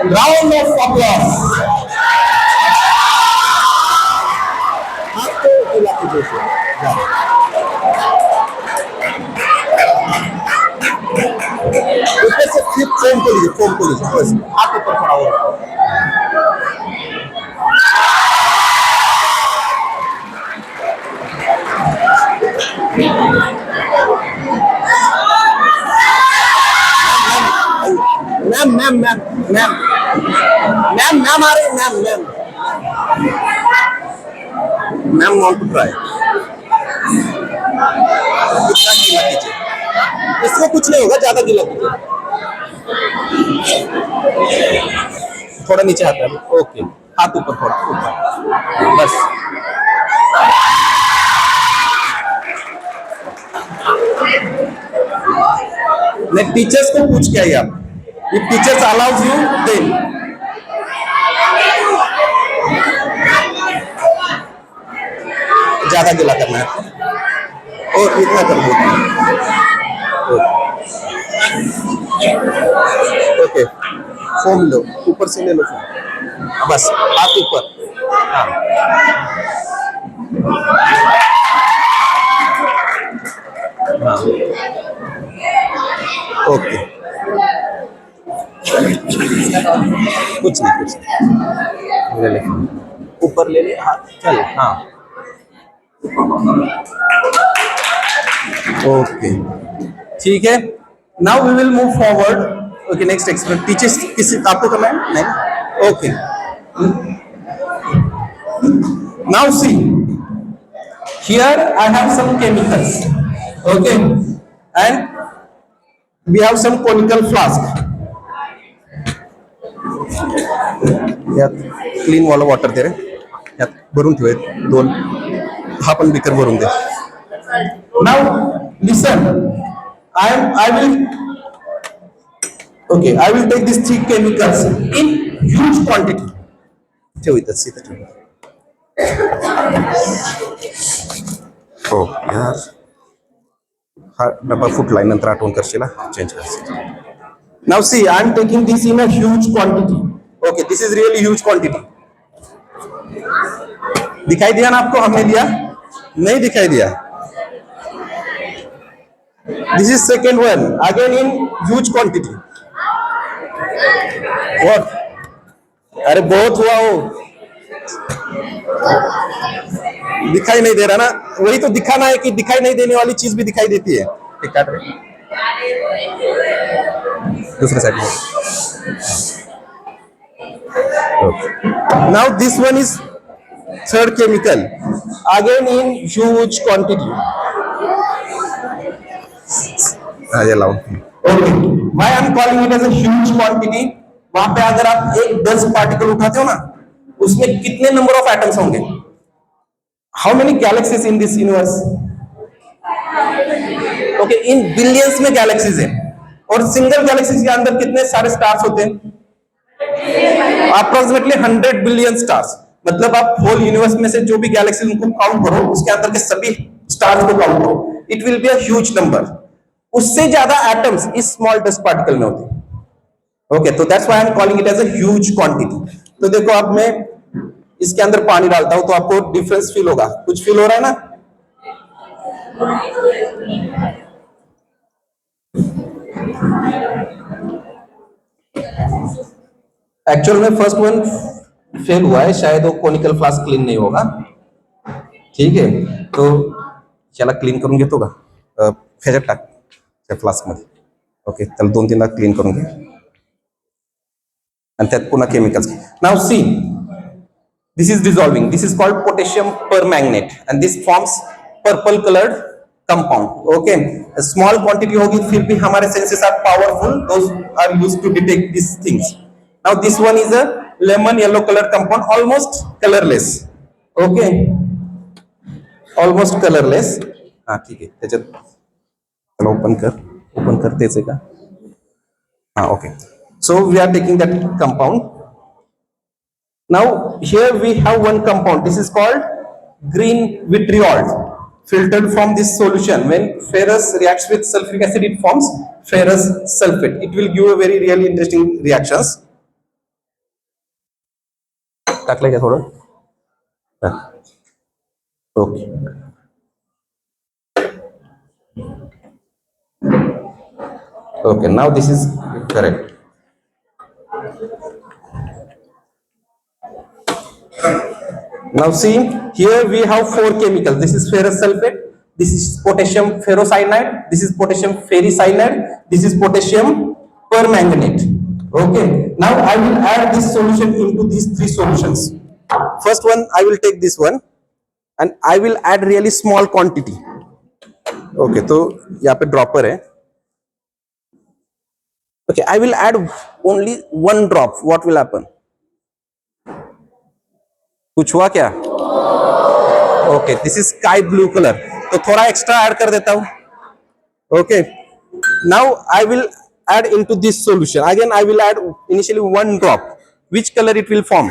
Round of applause. आपको गीला कीजिए. ऊपर से फिर फोम को लीजिए बस. हाथ ऊपर खड़ा हो. मैम आ रही है. Ma'am want to try. कितना गीला कीजिए, इसमें कुछ नहीं होगा, ज्यादा गीला कीजिए. थोड़ा नीचे हाथ डालो. ओके, हाथ ऊपर, थोड़ा ऊपर बस. नहीं, टीचर्स को पूछ के आइए आप. If teachers allows you then. ज्यादा गीला करना है और इतना कर दो. ओके, फोम लो, ऊपर से ले लो फोम, बस हाथ ऊपर. हाँ, ओके, कुछ नहीं. ले ले, ऊपर ले ले हाथ. चल, हाँ, ओके, ठीक है. Now we will move forward. Okay, next experiment. Teachers किसी आपको करना है? नहीं. Okay, now see here I have some chemicals, okay, and we have some conical flask. यात क्लीन वाला वॉटर दे रे, यात भरून ठेव. दोन हा पण बिकर भरून दे. Now listen, I will take these three chemicals in huge quantity. ठेव इथं ठेव. हो यार, हा डबा फुटलाय, नंतर आठवण करशील, चेंज करशील. Now see, I am taking this in a huge quantity. Okay, this is really huge quantity. दिखाई दिया ना आपको? हमने दिया नहीं? दिखाई दिया? This is second one, again in huge quantity. What? अरे बहुत हुआ हो, दिखाई नहीं दे रहा ना? वही तो दिखाना है कि दिखाई नहीं देने वाली चीज भी दिखाई देती है. काट रहे दूसरे साइड में. Now this one is third chemical, again in huge quantity. ये लाओ. Okay, why I am calling it as a huge quantity? वहां पे अगर आप एक 10 पार्टिकल उठाते हो ना, उसमें कितने नंबर ऑफ एटम्स होंगे? How many galaxies in this universe? Okay, in billions में गैलेक्सीज है, और सिंगल गैलेक्सी के अंदर कितने सारे स्टार्स होते हैं? Approximately 100 billion stars. मतलब आप होल यूनिवर्स में से जो भी गैलेक्सी उनको काउंट करो, उसके अंदर के सभी स्टार्स को काउंट करो, it will be a huge number. उससे ज्यादा एटम्स इस स्मॉल डस्ट पार्टिकल में होते हैं. ओके, तो that's why I am calling it as a huge quantity. तो देखो, अब मैं इसके अंदर पानी डालता हूं तो आपको डिफरेंस फील होगा. कुछ फील हो रहा है ना? एक्चुअल में फर्स्ट वन फेल हुआ है, शायद वो कोनिकल फ्लास्क क्लीन नहीं होगा. ठीक है, तो त्याला क्लीन करून घेतो का? ह्याच्यात टाक त्या फ्लास्क मध्ये. ओके, त्याला 2-3दा क्लीन करून घे आणि त्यात पुन्हा chemicals. Now see, this is dissolving. This is called potassium permanganate and this forms purple colored compound. Okay, a small quantity होगी फिर भी हमारे senses are powerful. Those are used to detect these things. Now this one is a lemon yellow colored compound, almost colorless. Okay, almost colorless. हाँ ठीक है, त्याच्यात चला open कर तेच आहे का? हाँ okay. So we are taking that compound. Now here we have one compound. This is called green vitriol. Filtered from this solution, when ferrous reacts with sulfuric acid, it forms ferrous sulfate. It will give a very really interesting reactions. टाकलं का थोडं? Okay. Okay, now this is correct. Now see, here we have 4 chemicals. This is ferrous sulfate, this is potassium ferrocyanide, this is potassium ferricyanide, this is potassium permanganate. Okay, now I will add this solution into these 3 solutions. First one, I will take this one and I will add really small quantity. Okay, तो यहाँ पे dropper है. Okay, I will add only 1 drop. What will happen? कुछ हुआ क्या? Okay, this is sky blue colour, तो थोड़ा extra add कर देता हूं. Okay, now I will add into this solution. Again I will add initially 1 drop. Which colour it will form?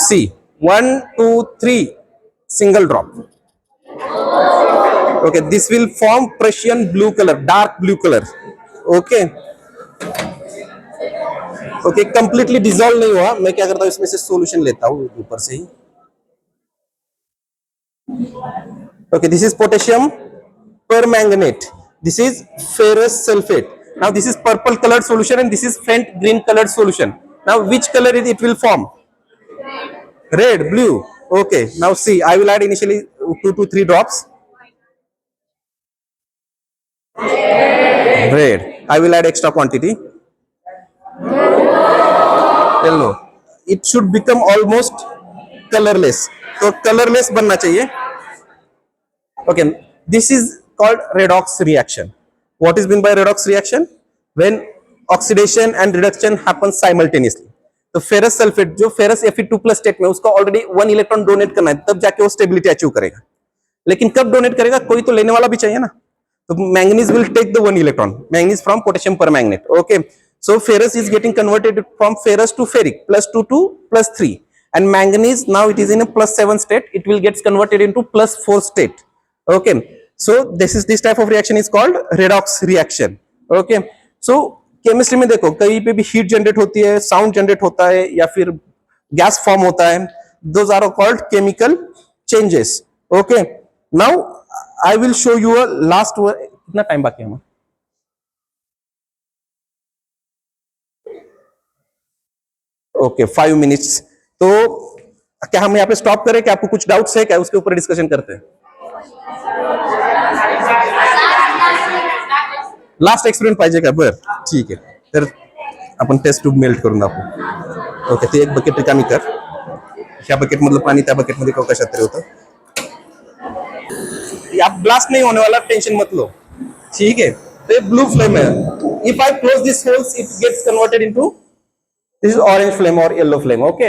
See, 1 2 3 single drop. Okay, this will form Prussian blue color, dark blue color. Okay. Okay, completely dissolve नहीं हुआ. मैं क्या करता हूं, इसमें से solution लेता हूं ऊपर से ही. Okay, this is potassium permanganate, this is ferrous sulphate. Now this is purple coloured solution and this is faint green coloured solution. Now which colour it will form? Red, blue. Okay, now see, I will add initially 2 to 3 drops. Red. I will add extra quantity. Yellow. It should become almost colorless. तो colorless बनना चाहिए. Okay, this is called redox reaction. What is meant by redox reaction? When oxidation and reduction happens simultaneously. तो ferrous sulphate जो ferrous Fe2+ state में, उसको already 1 electron donate करना है, तब जाके वो स्टेबिलिटी अचीव करेगा. लेकिन कब डोनेट करेगा? कोई तो लेने वाला भी चाहिए ना. तो manganese will take the 1 electron. Manganese from potassium permanganate. Okay. So ferrous is getting converted from ferrous to ferric, +2 to +3, and manganese now it is in a +7 state. It will get converted into +4 state. Okay. So this type of reaction is called redox reaction. Okay. So chemistry में देखो, कहीं पे भी heat generate होती है, sound generate होता है, या फिर गैस फॉर्म होता है. Those are called chemical changes. Okay. Now I will show you a last one. कितना टाइम बाकी है हमारा? Okay, 5 minutes. तो क्या हम यहाँ पे स्टॉप करें? क्या आपको कुछ डाउट्स है क्या? उसके ऊपर डिस्कशन करते हैं. लास्ट एक्सपेरिमेंट पाहिजे का? बर, ठीक आहे. तर आपण टेस्ट ट्यूब मेल्ट करून दाखवू. ओके, ते एक बकेट रिकामी कर. ह्या बकेट मधलं पाणी त्या बकेट मध्ये कशात तरी होतं. आप ब्लास्ट नहीं होने वाला, टेंशन मत लो. ठीक है, तो ये ब्लू फ्लेम है. If I close this holes, it gets converted into this is orange flame और yellow flame. Okay,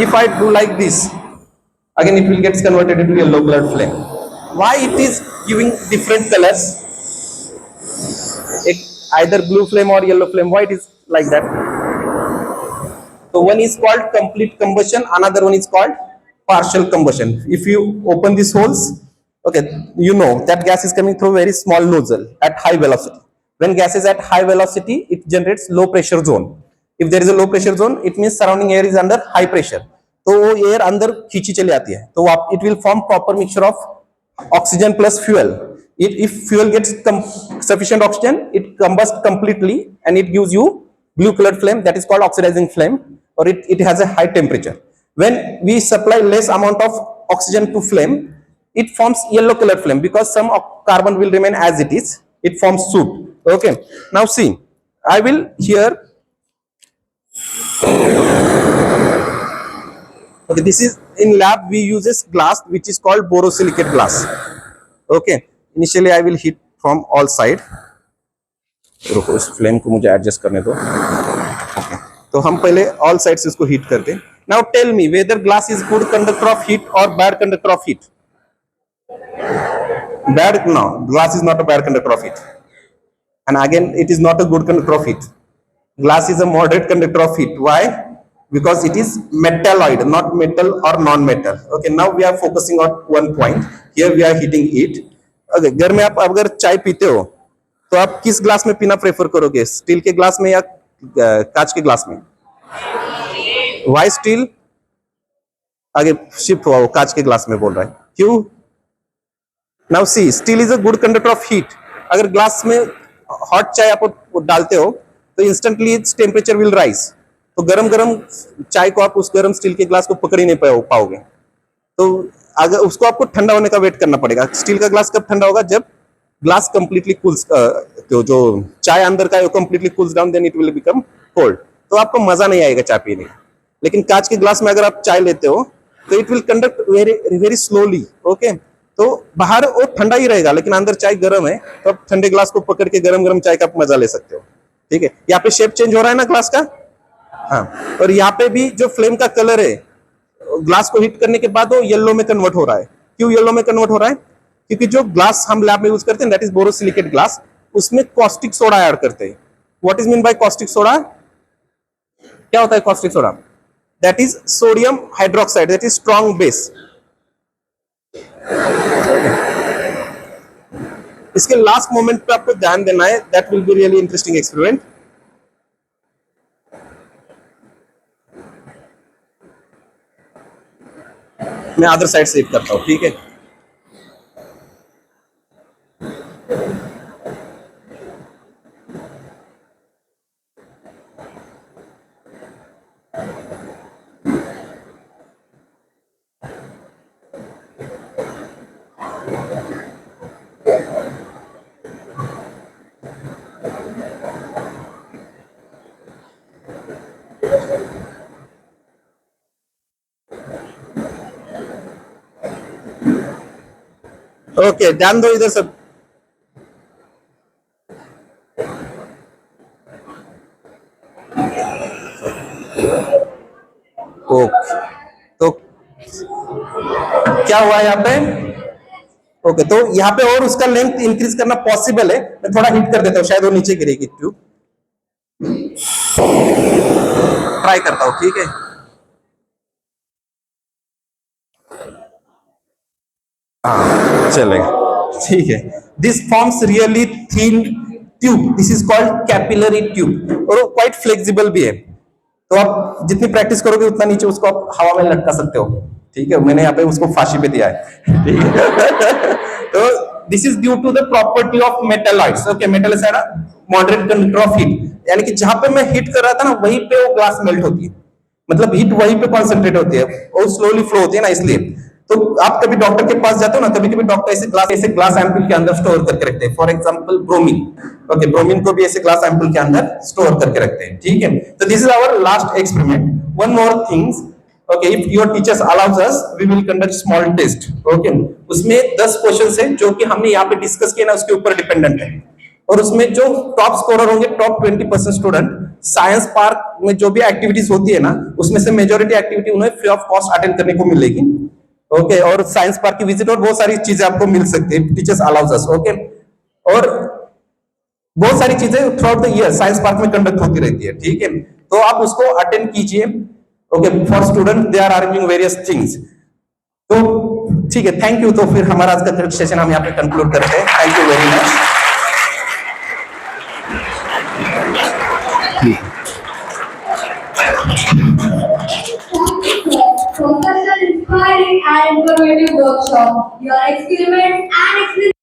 if I do like this, again it will gets converted into yellow coloured flame. Why it is giving different colours? एक either blue flame or yellow flame. Why it is like that? So one is called complete combustion, another one is called partial combustion. If you open these holes, okay, you know that gas is coming through a very small nozzle at high velocity. When gas is at high velocity, it generates low pressure zone. If there is a low pressure zone, it means surrounding air is under high pressure. तो वो air अंदर खींची चली आती है, तो आप it will form proper mixture of oxygen plus fuel. If fuel gets sufficient oxygen, it combusts completely and it gives you blue colored flame, that is called oxidizing flame, or it has a high temperature. When we supply less amount of oxygen to flame, it forms yellow colored flame because some carbon will remain as it is. It forms soot. Okay. Now see, I will here. Okay, this is in lab we uses glass which is called borosilicate glass. Okay. Initially I will heat from all side. रुको इस flame को मुझे adjust करने दो. Okay. तो हम पहले all sides से इसको हीट करते हैं. Now tell me whether glass is good conductor of heat or bad conductor of heat. Bad? No, glass is not a bad conductor of heat. And again, it is not a good conductor of heat. Glass is a moderate conductor of heat. Why? Because it is metalloid, not metal or non-metal. Okay, now we are focusing on one point. Here we are heating it. Okay, घर में आप अगर चाय पीते हो तो आप किस ग्लास में पीना प्रेफर करोगे, स्टील के ग्लास में या कांच के ग्लास में? Y steel? आगे शिफ्ट हुआ, वो कांच के ग्लास में बोल रहा है, क्यों? Now see, steel is a good conductor of heat. अगर ग्लास में हॉट चाय आप डालते हो तो instantly its temperature will rise. तो गरम गरम चाय को आप उस गरम स्टील के ग्लास को पकड़ ही नहीं पाओगे. तो अगर उसको आपको ठंडा होने का वेट करना पड़ेगा. स्टील का ग्लास कब ठंडा होगा? जब ग्लास कंप्लीटली कूल्स, जो चाय अंदर का है वो completely cools down, then it will become cold. तो आपको मजा नहीं आएगा चाय पीने. लेकिन कांच के ग्लास में अगर आप चाय लेते हो तो it will conduct very very slowly. Okay, तो बाहर वो ठंडा ही रहेगा लेकिन अंदर चाय गर्म है, तो आप ठंडे ग्लास को पकड़ के गरम गरम चाय का मजा ले सकते हो. ठीक है, यहाँ पे शेप चेंज हो रहा है ना ग्लास का. हाँ, और यहाँ पे भी जो फ्लेम का कलर है ग्लास को हीट करने के बाद वो येलो में कन्वर्ट हो रहा है. क्यों येलो में कन्वर्ट हो रहा है? क्योंकि जो ग्लास हम लैब में यूज करते हैं दैट इज बोरोसिलिकेट ग्लास, उसमें कॉस्टिक सोडा ऐड करते हैं. What is mean by caustic soda? क्या होता है caustic soda? That is sodium hydroxide, that is strong base. इसके लास्ट मोमेंट पे आपको ध्यान देना है, that will be really interesting experiment. मैं अदर साइड से करता हूं, ठीक है. ओके, ध्यान दो इधर सब. ओके, तो क्या हुआ यहाँ पे? ओके, तो यहाँ पे और उसका लेंथ इंक्रीज करना पॉसिबल है. मैं थोड़ा हिट कर देता हूँ, शायद वो नीचे गिरेगी ट्यूब. ट्राई करता हूँ, ठीक है. हाँ, चलेगा, ठीक है. This forms really thin tube, this is called capillary tube, और वो क्वाइट फ्लेक्सिबल भी है. तो आप जितनी प्रैक्टिस करोगे उतना नीचे उसको आप हवा में लटका सकते हो. ठीक है, मैंने यहाँ पे उसको फांसी पे दिया है. ठीक है. तो this is due to the property of metalloids. Okay, metal है ना, मॉडरेट कंडक्टर ऑफ हीट, यानी कि जहां पे मैं हीट कर रहा था ना वहीं पे वो ग्लास मेल्ट होती है. मतलब हीट वहीं पे कॉन्सेंट्रेट होती है, वो स्लोली फ्लो होती है ना, इसलिए. तो आप कभी डॉक्टर के पास जाते हो ना, कभी कभी डॉक्टर ऐसे ग्लास एम्पुल के अंदर स्टोर करके रखते हैं. For example bromine. Okay, bromine को भी ऐसे ग्लास एम्पुल के अंदर स्टोर करके रखते हैं. ठीक है, तो this is our last experiment. One more things. Okay, if your teachers allows us we will conduct small test. Okay, उसमें 10 क्वेश्चंस हैं जो कि हमने यहाँ पे डिस्कस किए ना, उसके ऊपर डिपेंडेंट है. और उसमें जो टॉप स्कोरर होंगे, टॉप 20% स्टूडेंट, साइंस पार्क में जो भी एक्टिविटीज होती है ना, उसमें से मेजॉरिटी एक्टिविटी उन्हें फ्री ऑफ कॉस्ट अटेंड करने को मिलेगी. ओके, और साइंस पार्क की विजिट और बहुत सारी चीजें आपको मिल सकती है, टीचर्स अलाउज अस. ओके, और बहुत सारी चीजें through out the year science park में कंडक्ट होती रहती है. ठीक है, तो आप उसको अटेंड कीजिए. Okay, for student they are arranging various things. तो ठीक है, थैंक यू. तो फिर हमारा आज का सेशन हम यहाँ पे कंक्लूड करते हैं. Thank you very much. and informative workshop. Your experiments and experiences